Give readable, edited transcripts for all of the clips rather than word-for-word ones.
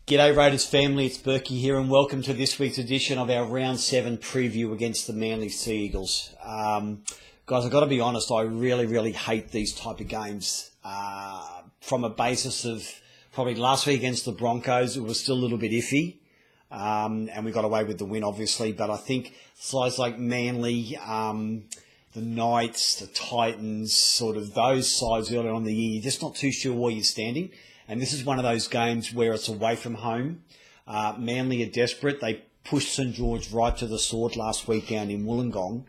G'day Raiders family, it's Bourkey here and welcome to this week's edition of our Round 7 preview against the Manly Sea Eagles. Guys, I've got to be honest, I really hate these type of games. From a basis of probably last week against the Broncos, it was still a little bit iffy. And we got away with the win, obviously. But I think sides like Manly, the Knights, the Titans, sort of those sides earlier on in the year, you're just not too sure where you're standing. And this is one of those games where it's away from home. Manly are desperate. They pushed St George right to the sword last week down in Wollongong.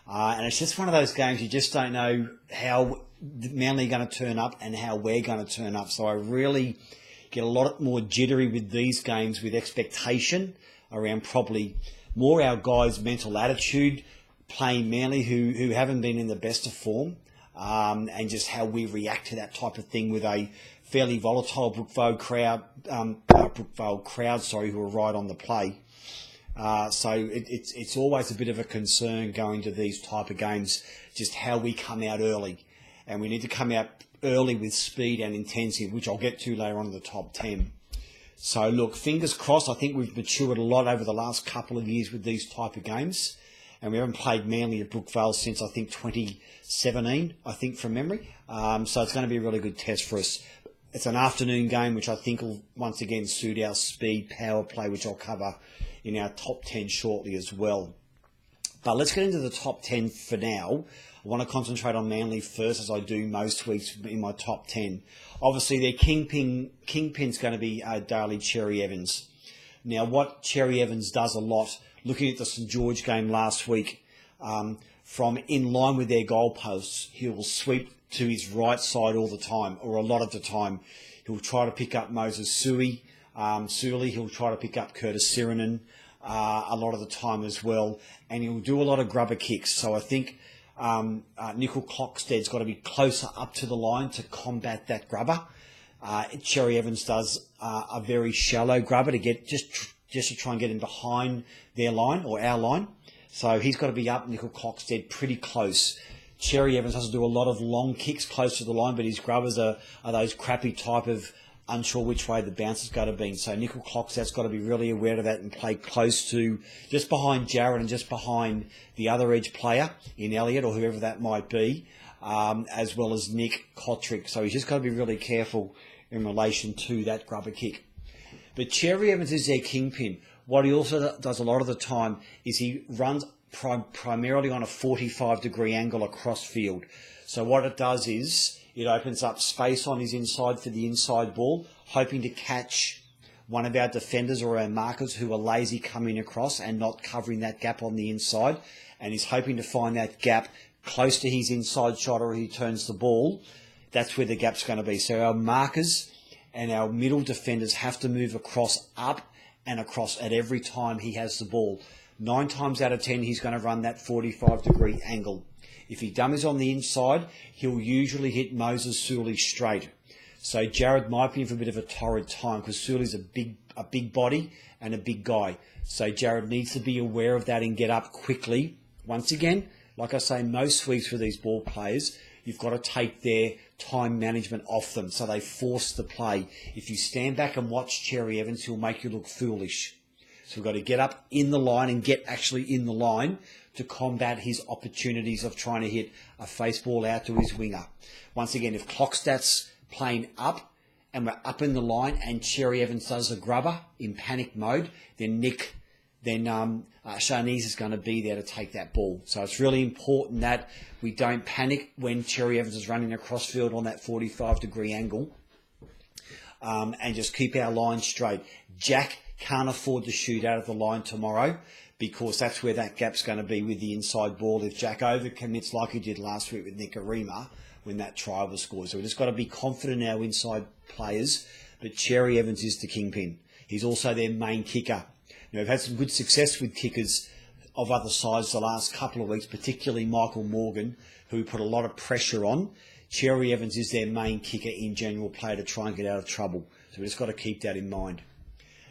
And it's just one of those games you just don't know how Manly are going to turn up and how we're going to turn up. So I really get a lot more jittery with these games with expectation around probably more our guys' mental attitude, playing Manly who haven't been in the best of form, and just how we react to that type of thing with a fairly volatile Brookvale crowd, who are right on the play. So it's always a bit of a concern going to these type of games, just how we come out early. And we need to come out early with speed and intensity, which I'll get to later on in the top 10. So look, fingers crossed, I think we've matured a lot over the last couple of years with these type of games. And we haven't played Manly at Brookvale since, I think, 2017, I think, from memory. So it's going to be a really good test for us. It's an afternoon game, which I think will once again suit our speed power play, which I'll cover in our top 10 shortly as well. But let's get into the top 10 for now. I want to concentrate on Manly first, as I do most weeks in my top 10. Obviously, their kingpin's going to be Daly Cherry Evans. Now, what Cherry Evans does a lot, looking at the St George game last week, from in line with their goalposts, he will sweep to his right side all the time, or a lot of the time. He'll try to pick up Moses Suli. He'll try to pick up Curtis Sirinen a lot of the time as well. And he'll do a lot of grubber kicks. So I think Nickel Clockstead's got to be closer up to the line to combat that grubber. Cherry Evans does a very shallow grubber to get just to try and get him behind their line or our line. So he's got to be up Nickel Clockstead pretty close. Cherry Evans has to do a lot of long kicks close to the line, but his grubbers are those crappy type of unsure which way the bounce is going to be. So Nickel Clockstead's got to be really aware of that and play close to just behind Jarrod and just behind the other edge player in Elliott or whoever that might be, as well as Nick Kotrick. So he's just got to be really careful in relation to that grubber kick. But Cherry Evans is their kingpin. What he also does a lot of the time is he runs primarily on a 45-degree angle across field. So what it does is it opens up space on his inside for the inside ball, hoping to catch one of our defenders or our markers who are lazy coming across and not covering that gap on the inside. And he's hoping to find that gap close to his inside shot or he turns the ball. That's where the gap's going to be. So our markers and our middle defenders have to move across, up and across at every time he has the ball. 9 times out of 10, he's going to run that 45-degree angle. If he dummies on the inside, he'll usually hit Moses Suli straight. So Jarrod might be in for a bit of a torrid time because Suli's a big body and a big guy. So Jarrod needs to be aware of that and get up quickly. Once again, like I say, most weeks for these ball players, you've got to take their time management off them so they force the play. If you stand back and watch Cherry Evans, he'll make you look foolish. So we've got to get up in the line and get actually in the line to combat his opportunities of trying to hit a face ball out to his winger. Once again, if Clockstad's playing up and we're up in the line and Cherry Evans does a grubber in panic mode, then Sharnese is going to be there to take that ball. So it's really important that we don't panic when Cherry Evans is running across field on that 45-degree angle, and just keep our line straight. Jack can't afford to shoot out of the line tomorrow because that's where that gap's going to be with the inside ball if Jack overcommits like he did last week with Nicarima when that try was scored. So we've just got to be confident in our inside players, but Cherry Evans is the kingpin. He's also their main kicker. Now, we've had some good success with kickers of other sides the last couple of weeks, particularly Michael Morgan, who put a lot of pressure on. Cherry Evans is their main kicker in general play to try and get out of trouble. So we've just got to keep that in mind.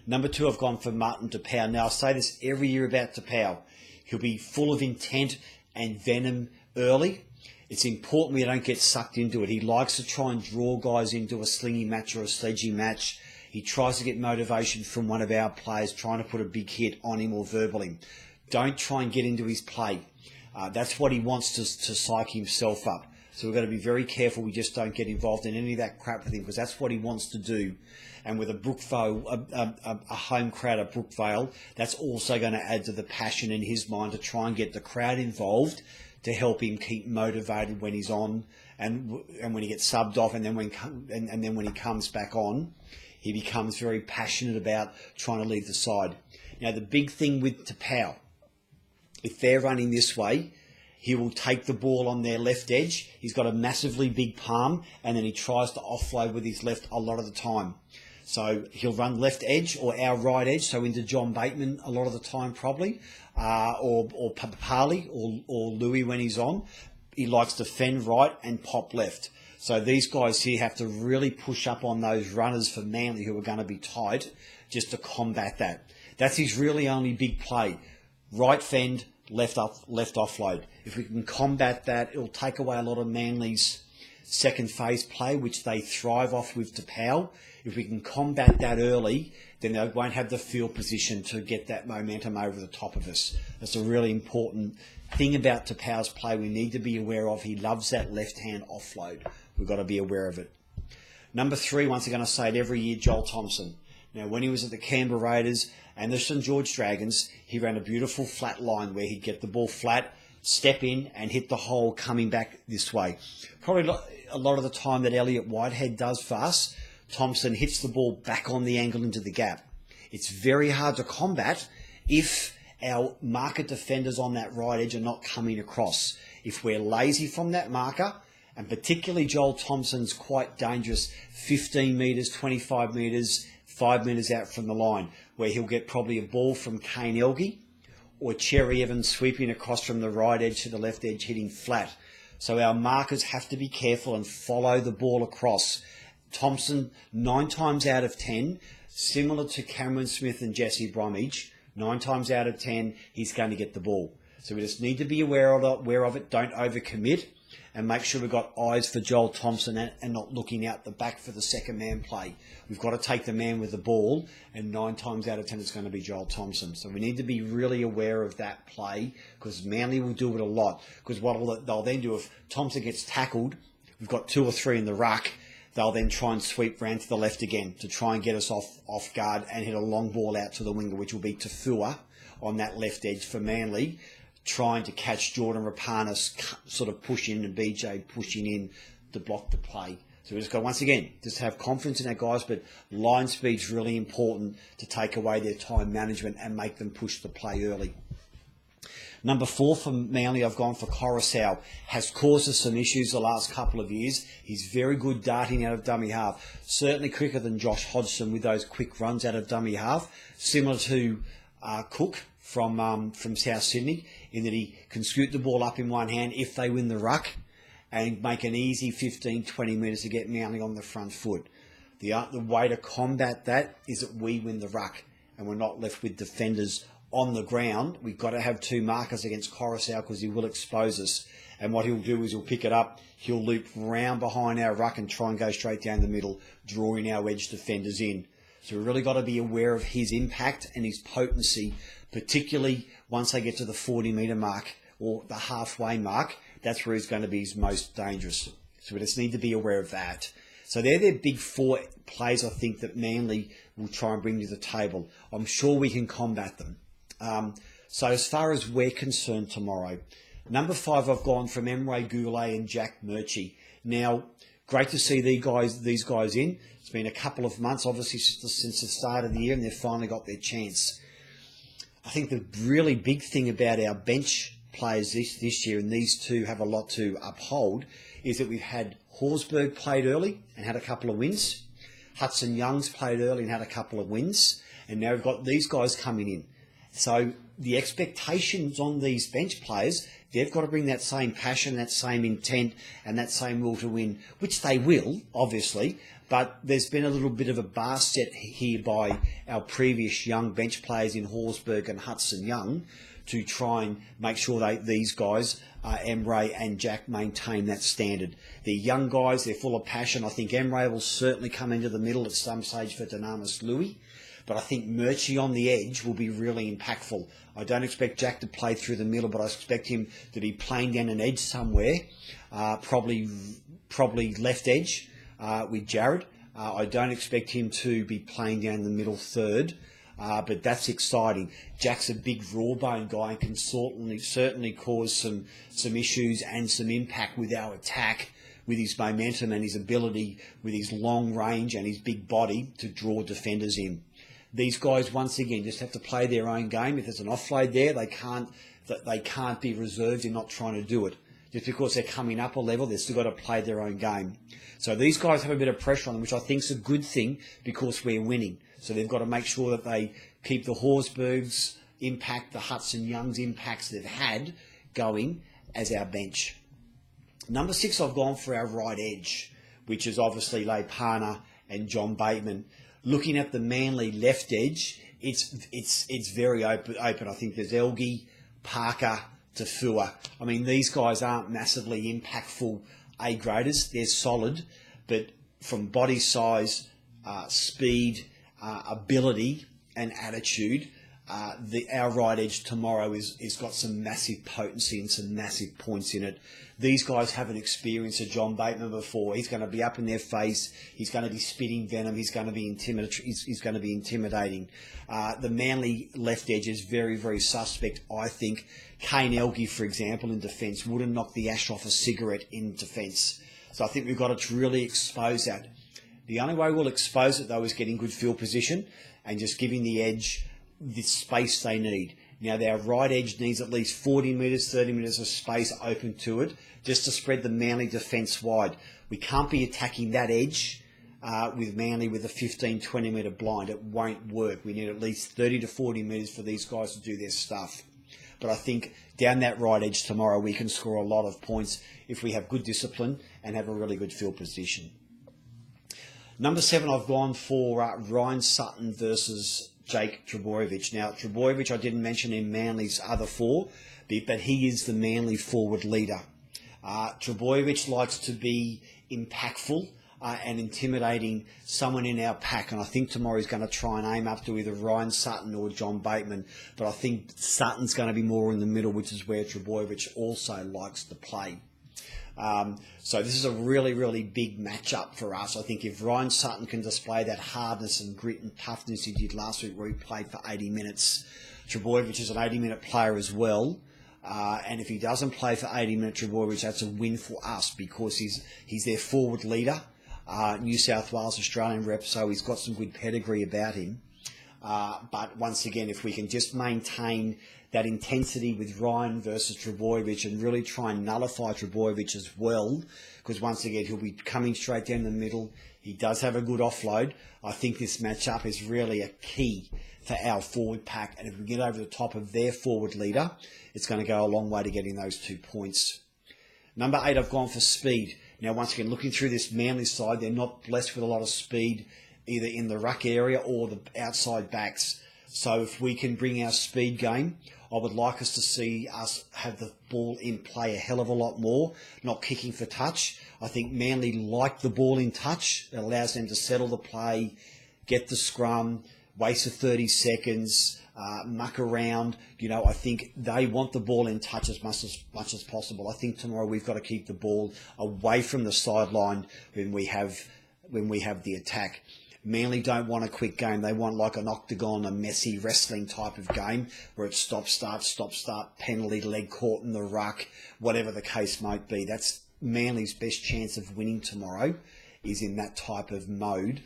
Number 2, I've gone for Martin Tapau. Now, I say this every year about Tapau. He'll be full of intent and venom early. It's important we don't get sucked into it. He likes to try and draw guys into a slingy match or a sledgy match. He tries to get motivation from one of our players trying to put a big hit on him or verbal him. Don't try and get into his play. That's what he wants to psych himself up. So we've got to be very careful we just don't get involved in any of that crap with him, because that's what he wants to do. And with a Brookvale, a home crowd at Brookvale, that's also going to add to the passion in his mind to try and get the crowd involved to help him keep motivated when he's on and when he gets subbed off, and then when he comes back on, he becomes very passionate about trying to lead the side. Now, the big thing with Tapau, if they're running this way, he will take the ball on their left edge. He's got a massively big palm, and then he tries to offload with his left a lot of the time. So he'll run left edge or our right edge, so into John Bateman a lot of the time probably, or Papali or Louis when he's on. He likes to fend right and pop left. So these guys here have to really push up on those runners for Manly who are going to be tight just to combat that. That's his really only big play. Right fend, left offload. If we can combat that, it'll take away a lot of Manly's second phase play, which they thrive off with Tapau. If we can combat that early, then they won't have the field position to get that momentum over the top of us. That's a really important thing about Tapau's play we need to be aware of. He loves that left-hand offload. We've got to be aware of it. Number 3, once again, I say it every year, Joel Thompson. Now, when he was at the Canberra Raiders and the St George Dragons, he ran a beautiful flat line where he'd get the ball flat, step in and hit the hole coming back this way. Probably a lot of the time that Elliot Whitehead does for us, Thompson hits the ball back on the angle into the gap. It's very hard to combat if our marker defenders on that right edge are not coming across. If we're lazy from that marker, and particularly Joel Thompson's quite dangerous 15 metres, 25 metres, 5 metres out from the line, where he'll get probably a ball from Kane Elgie or Cherry Evans sweeping across from the right edge to the left edge, hitting flat. So our markers have to be careful and follow the ball across. Thompson, 9 times out of 10, similar to Cameron Smith and Jesse Bromwich, 9 times out of 10, he's going to get the ball. So we just need to be aware of it. Don't overcommit, and make sure we've got eyes for Joel Thompson and not looking out the back for the second man play. We've got to take the man with the ball, and 9 times out of 10 it's going to be Joel Thompson. So we need to be really aware of that play, because Manly will do it a lot. Because what they'll then do, if Thompson gets tackled, we've got 2 or 3 in the ruck, they'll then try and sweep round to the left again to try and get us off guard and hit a long ball out to the winger, which will be Tafua on that left edge for Manly, trying to catch Jordan Rapana sort of push in and BJ pushing in to block the play. So we just got, once again, just have confidence in our guys, but line speed's really important to take away their time management and make them push the play early. Number 4 for Manly, I've gone for Koroisau. Has caused us some issues the last couple of years. He's very good darting out of dummy half. Certainly quicker than Josh Hodgson with those quick runs out of dummy half. Similar to Cook from South Sydney, in that he can scoot the ball up in one hand if they win the ruck and make an easy 15-20 metres to get Manly on the front foot. The way to combat that is that we win the ruck and we're not left with defenders on the ground. We've got to have 2 markers against Koroisau, because he will expose us. And what he'll do is he'll pick it up, he'll loop round behind our ruck and try and go straight down the middle, drawing our edge defenders in. So we've really got to be aware of his impact and his potency, particularly once they get to the 40-metre mark or the halfway mark. That's where he's going to be his most dangerous. So we just need to be aware of that. So they're their big 4 plays, I think, that Manly will try and bring to the table. I'm sure we can combat them. So as far as we're concerned tomorrow, number 5, I've gone from Emre Guler and Jack Murchie. Now, great to see these guys in. It's been a couple of months, obviously, since the start of the year, and they've finally got their chance. I think the really big thing about our bench players this year, and these 2 have a lot to uphold, is that we've had Horsburgh played early and had a couple of wins. Hudson Young's played early and had a couple of wins. And now we've got these guys coming in. So the expectations on these bench players, they've got to bring that same passion, that same intent, and that same will to win, which they will, obviously. But there's been a little bit of a bar set here by our previous young bench players in Horsburgh and Hudson Young to try and make sure these guys, Emre and Jack, maintain that standard. They're young guys, they're full of passion. I think Emre will certainly come into the middle at some stage for Dynamis Louis, but I think Murchie on the edge will be really impactful. I don't expect Jack to play through the middle, but I expect him to be playing down an edge somewhere, probably left edge with Jared. I don't expect him to be playing down the middle third, but that's exciting. Jack's a big raw bone guy and can certainly cause some issues and some impact with our attack, with his momentum and his ability, with his long range and his big body to draw defenders in. These guys, once again, just have to play their own game. If there's an offload there, they can't be reserved in not trying to do it. Just because they're coming up a level, they've still got to play their own game. So these guys have a bit of pressure on them, which I think is a good thing because we're winning. So they've got to make sure that they keep the Horsberg's impact, the Hudson Young's impacts they've had going as our bench. Number 6, I've gone for our right edge, which is obviously Leipana and John Bateman. Looking at the Manly left edge, it's very open. I think there's Elgie, Parker, Tafua. I mean, these guys aren't massively impactful A-graders. They're solid, but from body size, speed, ability, and attitude, our right edge tomorrow is got some massive potency and some massive points in it. These guys haven't experienced a John Bateman before. He's going to be up in their face. He's going to be spitting venom. He's going to be intimidating. The Manly left edge is very, very suspect. I think Kane Elgie, for example, in defence, wouldn't knock the ash off a cigarette in defence. So I think we've got to really expose that. The only way we'll expose it, though, is getting good field position and just giving the edge the space they need. Now, our right edge needs at least 40 metres, 30 metres of space open to it just to spread the Manly defence wide. We can't be attacking that edge with Manly with a 15, 20 metre blind. It won't work. We need at least 30 to 40 metres for these guys to do their stuff. But I think down that right edge tomorrow, we can score a lot of points if we have good discipline and have a really good field position. Number 7, I've gone for Ryan Sutton versus Jake Trbojevic. Now, Trbojevic, I didn't mention in Manly's other 4, but he is the Manly forward leader. Trbojevic likes to be impactful and intimidating someone in our pack, and I think tomorrow he's going to try and aim up to either Ryan Sutton or John Bateman, but I think Sutton's going to be more in the middle, which is where Trbojevic also likes to play. So this is a really, really big matchup for us. I think if Ryan Sutton can display that hardness and grit and toughness he did last week where he played for 80 minutes, Trbojevic is an 80-minute player as well. And if he doesn't play for 80 minutes, Trbojevic, that's a win for us because he's their forward leader, New South Wales Australian rep, so he's got some good pedigree about him. But once again, if we can just maintain that intensity with Ryan versus Trbojevic and really try and nullify Trbojevic as well, because once again, he'll be coming straight down the middle. He does have a good offload. I think this matchup is really a key for our forward pack. And if we get over the top of their forward leader, it's going to go a long way to getting those 2 points. Number 8, I've gone for speed. Now, once again, looking through this Manly side, they're not blessed with a lot of speed, either in the ruck area or the outside backs. So if we can bring our speed game, I would like us to see us have the ball in play a hell of a lot more, not kicking for touch. I think Manly like the ball in touch. It allows them to settle the play, get the scrum, waste of 30 seconds, muck around. I think they want the ball in touch as much as possible. I think tomorrow we've got to keep the ball away from the sideline when we have the attack. Manly don't want a quick game. They want like an octagon, a messy wrestling type of game where it's stop, start, penalty, leg caught in the ruck, whatever the case might be. That's Manly's best chance of winning tomorrow is in that type of mode.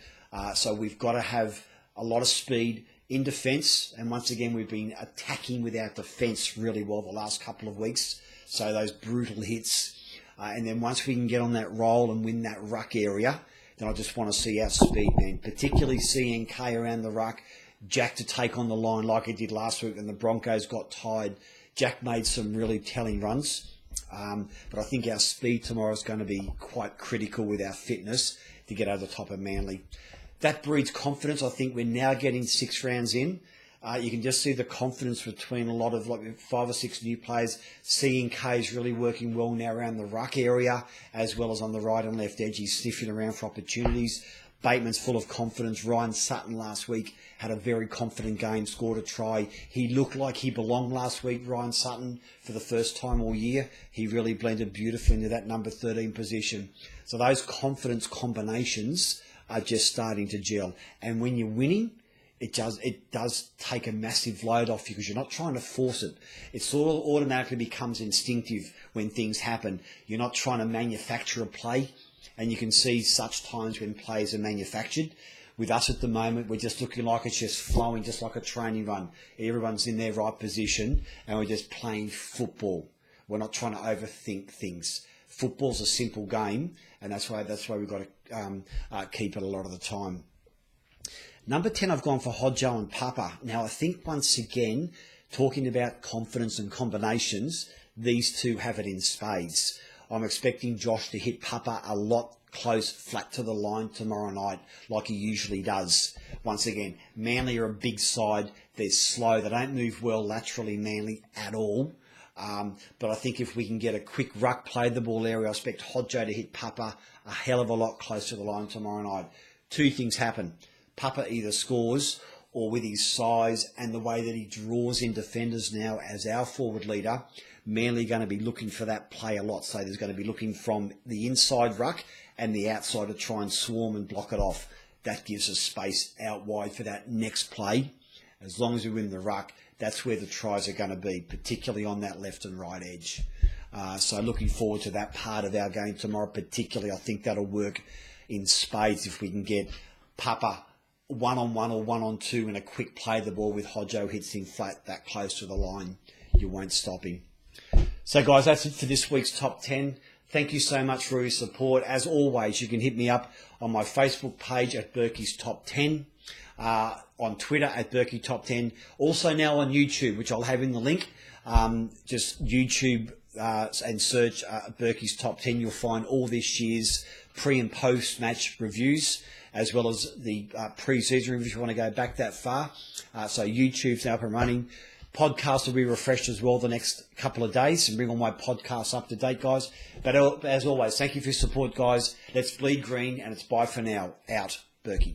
So we've got to have a lot of speed in defence. And once again, we've been attacking with our defence really well the last couple of weeks. So those brutal hits. And then once we can get on that roll and win that ruck area, then I just want to see our speed, man, particularly CNK around the ruck, Jack to take on the line like he did last week when the Broncos got tired. Jack made some really telling runs, but I think our speed tomorrow is going to be quite critical with our fitness to get over the top of Manly. That breeds confidence. I think we're now getting 6 rounds in. You can just see the confidence between a lot of like 5 or 6 new players. C&K is really working well now around the ruck area, as well as on the right and left edge. He's sniffing around for opportunities. Bateman's full of confidence. Ryan Sutton last week had a very confident game, scored a try. He looked like he belonged last week, Ryan Sutton, for the first time all year. He really blended beautifully into that number 13 position. So those confidence combinations are just starting to gel. And when you're winning, it does take a massive load off you because you're not trying to force it. It sort of automatically becomes instinctive when things happen. You're not trying to manufacture a play. And you can see such times when plays are manufactured. With us at the moment, we're just looking like it's just flowing, just like a training run. Everyone's in their right position, and we're just playing football. We're not trying to overthink things. Football's a simple game, and that's why we've got to keep it a lot of the time. Number 10, I've gone for Hodgo and Papa. Now, I think once again, talking about confidence and combinations, these two have it in spades. I'm expecting Josh to hit Papa a lot close, flat to the line tomorrow night, like he usually does. Once again, Manly are a big side. They're slow. They don't move well laterally, Manly, at all. But I think if we can get a quick ruck, play the ball area, I expect Hodgo to hit Papa a hell of a lot close to the line tomorrow night. 2 things happen. Papa either scores, or with his size and the way that he draws in defenders now as our forward leader, Manly going to be looking for that play a lot. So there's going to be looking from the inside ruck and the outside to try and swarm and block it off. That gives us space out wide for that next play. As long as we win the ruck, that's where the tries are going to be, particularly on that left and right edge. So looking forward to that part of our game tomorrow, particularly. I think that'll work in spades if we can get Papa 1-on-1 or 1-on-2 in a quick play the ball with Hodgo hits him flat that close to the line. You won't stop him. So guys, that's it for this week's Top 10. Thank you so much for your support. As always, you can hit me up on my Facebook page at Bourkey's Top 10, on Twitter at Bourkey Top 10, also now on YouTube, which I'll have in the link. Just YouTube and search Bourkey's Top 10. You'll find all this year's pre- and post-match reviews, as well as the pre-season reviews if you want to go back that far. So YouTube's now up and running. Podcast will be refreshed as well the next couple of days and bring all my podcasts up to date, guys. But as always, thank you for your support, guys. Let's bleed green, and it's bye for now. Out, Bourkey.